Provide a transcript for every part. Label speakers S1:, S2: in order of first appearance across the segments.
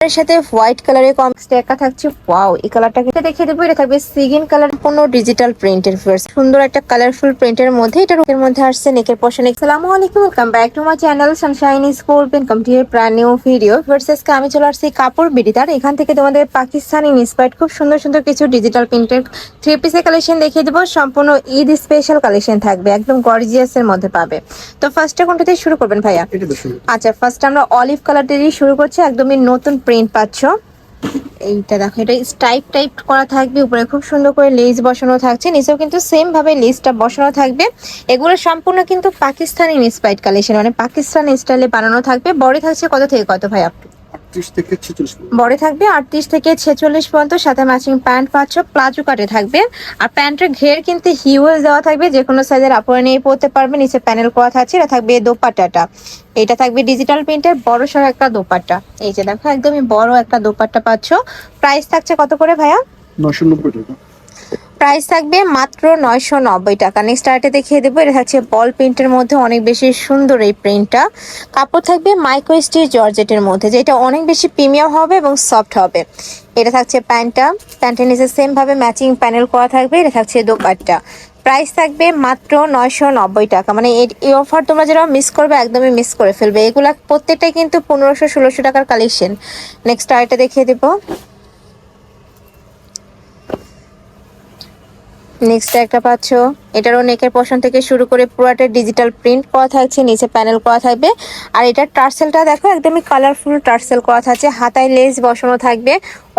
S1: এর সাথে হোয়াইট কালারের কমিক্সটা একা থাকছে। ওয়াও, এই কালারটাকে দেখিয়ে দেবো। এটা থাকবে সিগিন কালার, কোনো ডিজিটাল প্রিন্টের ফার্স্ট সুন্দর একটা কালারফুল প্রিন্টের মধ্যে। এটার মধ্যে আসছে নেকের পোর্শন। আসসালামু আলাইকুম, welcome back to my channel Sunshine school. Welcome to এর ব্র্যান্ড নিউ ভিডিও। ভার্সেসকে আমি চলে আসছি কাপড় বিডিতার। এখান থেকে তোমাদের পাকিস্তানি ইন্সপায়ার্ড খুব সুন্দর সুন্দর কিছু ডিজিটাল প্রিন্টের থ্রি পিসের কালেকশন দেখিয়ে দেবো। সম্পূর্ণ ঈদ স্পেশাল কালেকশন থাকবে, একদম গর্জিয়াস এর মধ্যে পাবে। তো ফার্স্টে কোনটা দিয়ে শুরু করবেন ভাইয়া? আচ্ছা, ফার্স্ট আমরা অলিভ কালার দিয়ে শুরু করছি। একদমই নতুন প্রিন্ট পাচ্ছ। এইটা দেখো, এটা স্ট্রাইপ টাইপ করা থাকবে, উপরে খুব সুন্দর করে লেস বসানো থাকছে, নিচেও কিন্তু সেম ভাবে লেসটা বসানো থাকবে। এগুলো সম্পূর্ণ কিন্তু পাকিস্তানি ইন্সপায়ার্ড কালেকশন, মানে পাকিস্তানি স্টাইলে বানানো থাকবে। বডি থাকছে কত থেকে কত ভাইয়া?
S2: 38 থেকে 46।
S1: বডি থাকবে 38 থেকে 46 পর্যন্ত। সাথে ম্যাচিং প্যান্ট পাচ্ছ, প্লাজো কাটে থাকবে। আর প্যান্টের ঘের কিন্তু হিউজ দেওয়া থাকবে, যে কোনো সাইজের আপরে নিয়ে পরতে পারবে। নিচে প্যানেল করা থাকছে। এটা থাকবে দোপাট্টাটা, এটা থাকবে ডিজিটাল প্রিন্টের বড় সড়ো একটা দোপাট্টা। এই যে দেখো, একদমই বড় একটা দোপাট্টা পাচ্ছ। প্রাইস থাকছে কত করে ভাইয়া?
S2: 990 টাকা।
S1: প্রাইস থাকবে মাত্র 990 টাকা। নেক্সট আরেকটা দেখিয়ে দেবো। এটা থাকছে বল প্রিন্টের মধ্যে, অনেক বেশি সুন্দর এই প্রিন্টটা। কাপড় থাকবে মাইক্রো স্টিচ জর্জেটের মধ্যে, যেটা অনেক বেশি প্রিমিয়াম হবে এবং সফট হবে। এটা থাকছে প্যান্টটা, প্যান্টের নিচে সেম ভাবে ম্যাচিং প্যানেল করা থাকবে। এটা থাকছে দোপাট্টা। প্রাইস থাকবে মাত্র 990 টাকা। মানে এই অফার তোমরা যারা মিস করবে, একদমই মিস করে ফেলবে। এগুলা প্রত্যেকটাই কিন্তু 1500-1600 টাকার কালেকশন। নেক্সট আরেকটা দেখিয়ে দেবো। নেক্সট একটা পাচ্ছ, এটারও নেকের পোর্শন থেকে শুরু করে পুরোটা ডিজিটাল প্রিন্ট করা থাকছে, নিচে প্যানেল করা থাকবে। আর এটার টার্সেলটা দেখো, একদমই কালারফুল টার্সেল করা থাকছে, হাতায় লেস বসানো থাকবে।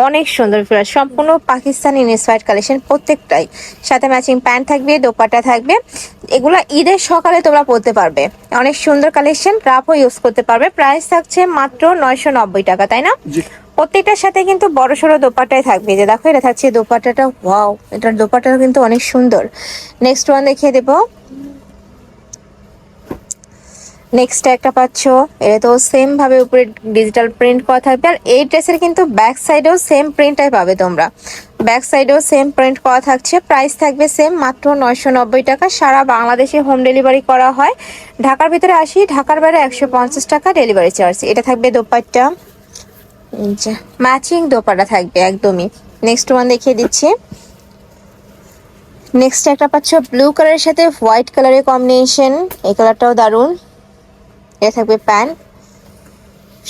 S1: অনেক সুন্দর ফিগার, সম্পূর্ণ পাকিস্তানি ইন্সপায়ার্ড কালেকশন প্রত্যেকটাই। সাথে ম্যাচিং প্যান্ট থাকবে, দোপাট্টা থাকবে। এগুলা ঈদের সকালে তোমরা পরতে পারবে। অনেক সুন্দর কালেকশন, রাফও ইউজ করতে পারবে। প্রাইস থাকছে মাত্র 990 টাকা, তাই না? প্রত্যেকটার সাথে কিন্তু বড় সড়ো দোপাট্টাই থাকবে। যে দেখো, এটা থাকছে দোপাট্টাটা। ওয়াও, এটার দোপাট্টাটা কিন্তু অনেক সুন্দর। নেক্সট ওয়ান দেখিয়ে দেবো। নেক্সট একটা পাচ্ছ, এটা তো সেম ভাবে উপরে ডিজিটাল প্রিন্ট করা থাকবে। আর এই ড্রেসের কিন্তু ব্যাক সাইডেও সেম প্রিন্টটাই পাবে তোমরা, ব্যাক সাইডেও সেম প্রিন্ট করা থাকছে। প্রাইস থাকবে সেম, মাত্র 990 টাকা। সারা বাংলাদেশে হোম ডেলিভারি করা হয়। ঢাকার ভিতরে 80, ঢাকার বাইরে 150 টাকা ডেলিভারি চার্জ। এটা থাকবে দোপাট্টা, ম্যাচিং দোপাট্টা থাকবে একদমই। নেক্সট ওয়ান দেখিয়ে দিচ্ছি। নেক্সট একটা পাচ্ছ ব্লু কালারের সাথে হোয়াইট কালারের কম্বিনেশন, এই কালারটাও দারুণ। এটা থাকবে প্যান্ট,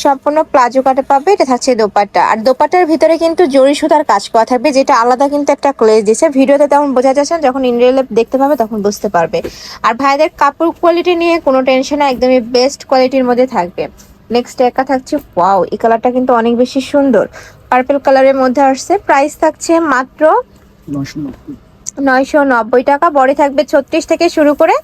S1: সম্পূর্ণ প্লাজো কাটে পাবে। এটা থাকছে দোপাট্টা। আর দোপাট্টার ভিতরে কিন্তু জরি সুতার কাজ করা থাকবে, যেটা আলাদা কিন্তু একটা ক্লেজ দিচ্ছে। ভিডিওতে তেমন বোঝা যাচ্ছে না, যখন ইন রিয়েল দেখতে পাবে তখন বুঝতে পারবে। আর ভাইদের কাপড় কোয়ালিটি নিয়ে কোনো টেনশন না, একদমই বেস্ট কোয়ালিটির মধ্যে থাকবে। নেক্সট একা থাকছে, ওয়াও, এই কালারটা কিন্তু অনেক বেশি সুন্দর, পার্পল কালারের মধ্যে আসছে। প্রাইস থাকছে মাত্র 990 টাকা। বডি থাকবে 36 থেকে শুরু করে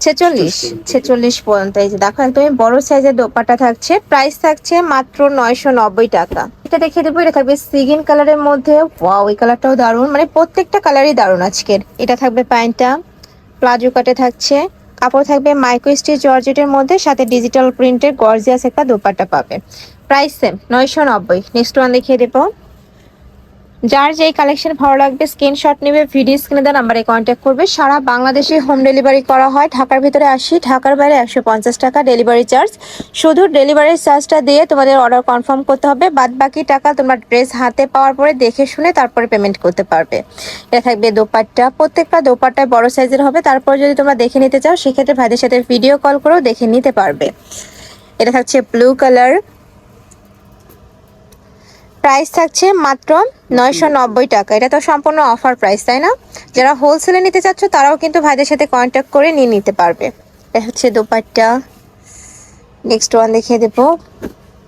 S1: 46 পর্যন্ত। এই যে দেখো, একদমই বড় সাইজের দোপাট্টা থাকছে। প্রাইস থাকছে মাত্র 990 টাকা। এটা দেখিয়ে দেবো। এটা থাকবে সিগিন কালারের মধ্যে। ওয়াও, এই কালারটাও দারুণ, মানে প্রত্যেকটা কালারই দারুণ আজকের। এটা থাকবে প্যান্টটা, প্লাজো কাটে থাকছে। কাপড় থাকবে মাইক্রো স্টিচ জর্জেটের মধ্যে, সাথে ডিজিটাল প্রিন্টের গর্জিয়াস একটা দোপাট্টা পাবে। Price same 990। নেক্সট ওয়ান দেখিয়ে দেবো। যার যেই কালেকশন ভালো লাগবে স্ক্রিনশট নেবে, ভিডিও স্ক্রিনে দেওয়া নাম্বারে কন্ট্যাক্ট করবে। সারা বাংলাদেশে হোম ডেলিভারি করা হয়। ঢাকার ভিতরে 80, ঢাকার বাইরে 150 টাকা ডেলিভারি চার্জ। শুধু ডেলিভারি চার্জটা দিয়ে তোমাদের অর্ডার কনফার্ম করতে হবে। বাদ বাকি টাকা তোমরা ড্রেস হাতে পাওয়ার পরে দেখে শুনে তারপরে পেমেন্ট করতে পারবে। এটা থাকবে দোপাট্টা, প্রত্যেকটা দোপাট্টায় বড় সাইজের হবে। তারপর যদি তোমরা দেখে নিতে চাও, সেক্ষেত্রে ভাইদের সাথে ভিডিও কল করেও দেখে নিতে পারবে। এটা থাকছে ব্লু কালার। প্রাইস থাকছে মাত্র 990 টাকা। এটা তো সম্পূর্ণ অফার প্রাইস, তাই না? যারা হোলসেলে নিতে চাচ্ছ তারাও কিন্তু ভাইদের সাথে কন্ট্যাক্ট করে নিয়ে নিতে পারবে। এটা হচ্ছে দোপাট্টা। নেক্সট ওয়ান দেখিয়ে দেবো।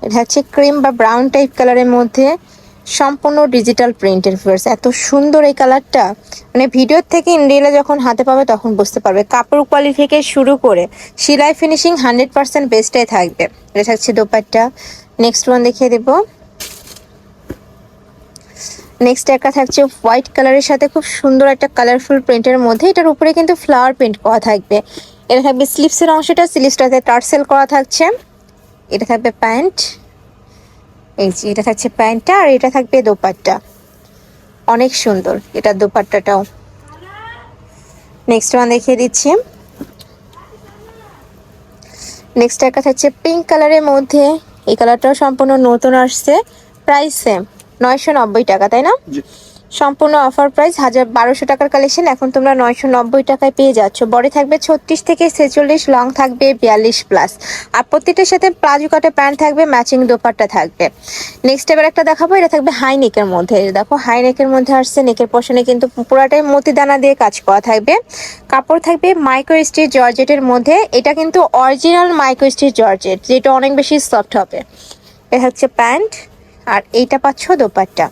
S1: এটা হচ্ছে ক্রিম বা ব্রাউন টাইপ কালারের মধ্যে, সম্পূর্ণ ডিজিটাল প্রিন্টের ফিগার্স। এত সুন্দর এই কালারটা, মানে ভিডিওর থেকে ইন রিয়েলে যখন হাতে পাবে তখন বুঝতে পারবে। কাপড় কোয়ালিটি থেকে শুরু করে সেলাই ফিনিশিং 100% বেস্টটাই থাকবে। এটা থাকছে দোপাট্টা। নেক্সট ওয়ান দেখিয়ে দেবো। নেক্সট একটা থাকছে হোয়াইট কালারের সাথে খুব সুন্দর একটা কালারফুল প্রিন্টের মধ্যে। এটার উপরে কিন্তু ফ্লাওয়ার প্রিন্ট করা থাকবে। এটা থাকবে স্লিভসের অংশটা, স্লিভসটাতে টার্সেল করা থাকছে। এটা থাকবে প্যান্ট, এই যে এটা থাকছে প্যান্টটা। আর এটা থাকবে দোপাট্টা, অনেক সুন্দর এটা দোপাট্টাটাও। নেক্সট ওয়ান দেখিয়ে দিচ্ছি। নেক্সট একটা থাকছে পিঙ্ক কালারের মধ্যে, এই কালারটাও সম্পূর্ণ নতুন আসছে, প্রাইস সেম 990 টাকা, তাই না?
S2: জি।
S1: সম্পূর্ণ অফার প্রাইস 1200 টাকার কালেকশন এখন তোমরা 990 টাকায় পেয়ে যাচ্ছ। বডি থাকবে 36 থেকে 46, লং থাকবে 42+। আর প্রত্যেকটার সাথে প্লাজো কাটে প্যান্ট থাকবে, ম্যাচিং দোপাট্টা থাকবে। নেক্সট এবার একটা দেখাবো, এটা থাকবে হাই নেকের মধ্যে। দেখো হাই নেকের মধ্যে আসছে, নেকের পোর্শনে কিন্তু পুরোটাই মতিদানা দিয়ে কাজ করা থাকবে। কাপড় থাকবে মাইক্রো স্টিচ জর্জেটের মধ্যে, এটা কিন্তু অরিজিনাল মাইক্রো স্টিচ জর্জেট, যেটা অনেক বেশি সফট হবে। এটা হচ্ছে প্যান্ট, আর এইটা পাচ্ছ দোপাট্টা,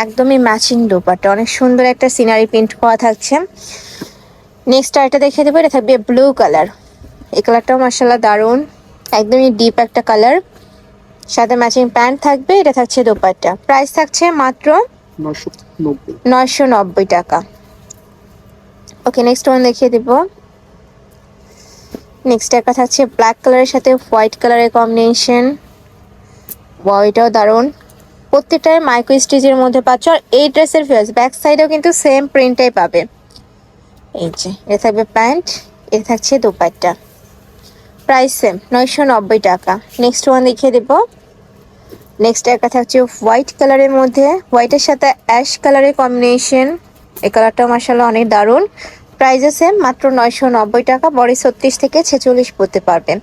S1: একদমই ম্যাচিং দোপাট্টা, অনেক সুন্দর একটা সিনারি প্রিন্ট করা থাকছে। নেক্সট আরেকটা দেখিয়ে দেবো, এটা থাকবে ব্লু কালার। এই কালারটাও মার্শাল্লাহ দারুণ, একদমই ডিপ একটা কালার, সাথে ম্যাচিং প্যান্ট থাকবে। এটা থাকছে দোপাট্টা, প্রাইস থাকছে মাত্র
S2: 990।
S1: 990 টাকা। ওকে, নেক্সট ওয়ান দেখিয়ে দেবো। নেক্সট একটা থাকছে ব্ল্যাক কালারের সাথে হোয়াইট কালারের কম্বিনেশন, এটাও দারুণ। প্রত্যেকটাই মাইক্রো স্টিচের মধ্যে পাচ্ছ। আর এই ড্রেসের ফেস ব্যাক সাইডেও কিন্তু সেম প্রিন্টটাই পাবে। এই যে এটা থাকবে প্যান্ট, এটা থাকছে দোপাট্টা, প্রাইস সেম 990 টাকা। নেক্সট ওয়ান দেখিয়ে দেবো। নেক্সট একটা থাকছে হোয়াইট কালারের মধ্যে, হোয়াইটের সাথে অ্যাশ কালারের কম্বিনেশন। এই কালারটাও মার্শাল্লাহ অনেক দারুণ, প্রাইসে সেম মাত্র 990 টাকা। বডি 36 থেকে 46 পড়তে পারবে।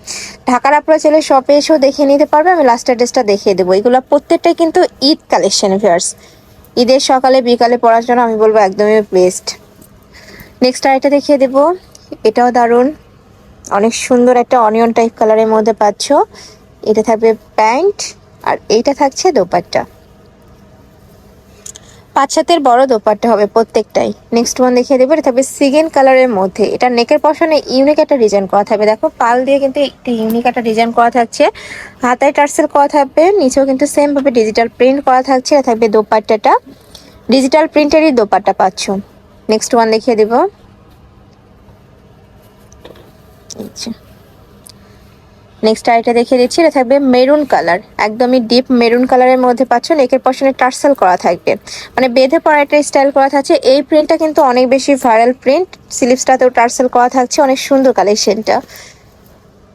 S1: ঢাকার আপনারা চাইলে শপে এসেও দেখে নিতে পারবে। আমি লাস্ট অ্যাড্রেসটা দেখিয়ে দেবো। এগুলো প্রত্যেকটাই কিন্তু ঈদ কালেকশন ভিউয়ার্স, ঈদের সকালে বিকালে পরার জন্য আমি বলবো একদমই বেস্ট। নেক্সট আরেকটা দেখিয়ে দেবো, এটাও দারুণ, অনেক সুন্দর একটা অনিয়ন টাইপ কালারের মধ্যে পাচ্ছ। এটা থাকবে প্যান্ট, আর এইটা থাকছে দোপাট্টা, 5 হাতের বড় দোপাট্টা হবে প্রত্যেকটাই। নেক্সট ওয়ান দেখিয়ে দেবো, এটা থাকবে সিগিন কালারের মধ্যে। এটা নেকের পশনে ইউনিক একটা ডিজাইন করা থাকবে, দেখো পাল দিয়ে কিন্তু একটি ইউনিক একটা ডিজাইন করা থাকছে। হাতায় টার্সেল করা থাকবে, নিচেও কিন্তু সেম ভাবে ডিজিটাল প্রিন্ট করা থাকছে। এটা থাকবে দোপাট্টাটা, ডিজিটাল প্রিন্টেরই দোপাট্টা পাচ্ছ। নেক্সট ওয়ান দেখিয়ে দেবো। নেক্সট আইটা দেখিয়ে দিচ্ছি, এটা থাকবে মেরুন কালার, একদমই ডিপ মেরুন কালারের মধ্যে পাচ্ছ। নেকের পশনে টার্সেল করা থাকবে, মানে বেঁধে পরা একটা স্টাইল করা থাকছে। এই প্রিন্টটা কিন্তু অনেক বেশি ভাইরাল প্রিন্ট, স্লিভসটাতেও টার্সেল করা থাকছে, অনেক সুন্দর কালেকশনটা।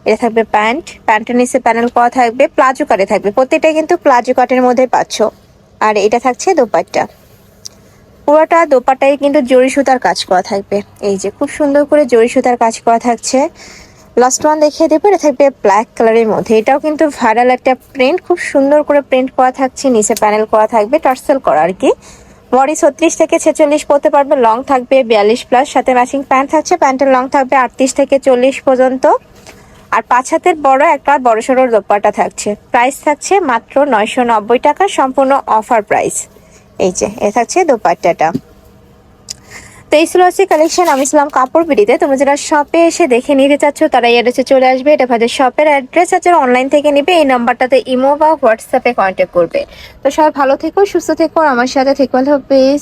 S1: এটা থাকবে প্যান্ট, প্যান্টের নিচে প্যানেল করা থাকবে, প্লাজো কাটে থাকবে, প্রত্যেকটাই কিন্তু প্লাজো কাটের মধ্যে পাচ্ছ। আর এটা থাকছে দোপাট্টা, পুরোটা দোপাট্টায় কিন্তু জরি সুতার কাজ করা থাকবে। এই যে খুব সুন্দর করে জরি সুতার কাজ করা থাকছে। লাস্ট ওয়ান দেখিয়ে দেবো, এটা থাকবে ব্ল্যাক কালারের মধ্যে। এটাও কিন্তু ভাইরাল একটা প্রিন্ট, খুব সুন্দর করে প্রিন্ট করা থাকছে, নিচে প্যানেল করা থাকবে, টার্সেল করা আর কি। বডি 36 থেকে 46 পড়তে পারবে, লং থাকবে 42+, সাথে ম্যাচিং প্যান্ট থাকছে। প্যান্টের লং থাকবে 38 থেকে 40 পর্যন্ত। আর 5 হাতের বড় একটা বড়সড় দোপাট্টা থাকছে। প্রাইস থাকছে মাত্র 990 টাকা, সম্পূর্ণ অফার প্রাইস। এই যে এ থাকছে দোপাট্টাটা। তো এই ছিল আজকে কালেকশন। আমি ছিলাম কাপড় বিড়িতে। তোমরা যারা শপে এসে দেখে নিতে চাচ্ছ তারা এই অ্যাড্রেসে চলে আসবে। এটা ভাদের শপের অ্যাড্রেস আছে, অনলাইন থেকে নিবে এই নাম্বারটাতে ইমো বা হোয়াটসঅ্যাপে কন্ট্যাক্ট করবে। তো সবাই ভালো থেকো, সুস্থ থেকো, আমার সাথে থেকো, আল্লাহ হাফেজ।